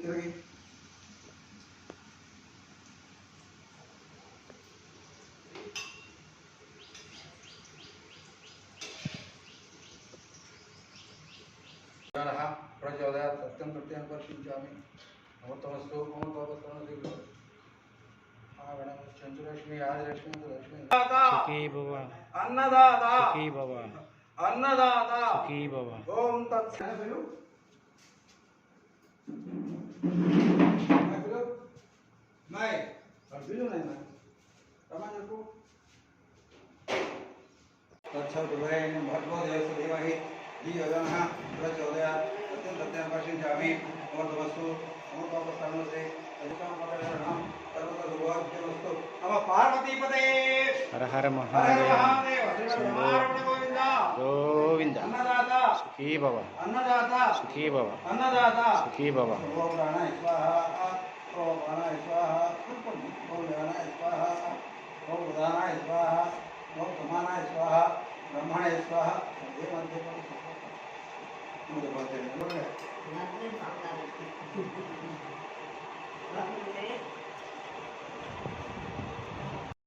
ತಿರುಗಿ प्रचोदयात् सत्यं सत्यं वर्षिष्यामि अमृतमस्तु अमृतोपस्तमस्तु चंद्रलक्ष्मी आदिलक्ष्मी लक्ष्मी सुखी भव अन्नदाता सुखी भव अन्नदाता सुखी भव ओम तत्सत् मैं बिलु नहीं मैं रमाज को तत्सवितुर्वरेण्यं भर्गो देवस्य धीमहि धियो यो नः प्रचोदयात् सत्यं सत्यं वर्षिष्यामि अमृतमस्तु अमृतोपस्तमस्तु अदिकामपदशरणं सर्वतोभाग्यमस्तु नमः पार्वतीपते हर हर महादेव शंभो गोविंद अन्नदाता सुखी भव अन्नदाता सुखी भव अन्नदाता सुखी भव ओम प्राणाय स्वाहा ओम प्राणाय स्वाहा ओम ज्ञानाय स्वाहा ओम उदानाय स्वाहा ओम समानाय स्वाहा ब्रह्मणाय स्वाहा ये मध्य मुझे बोलते हैं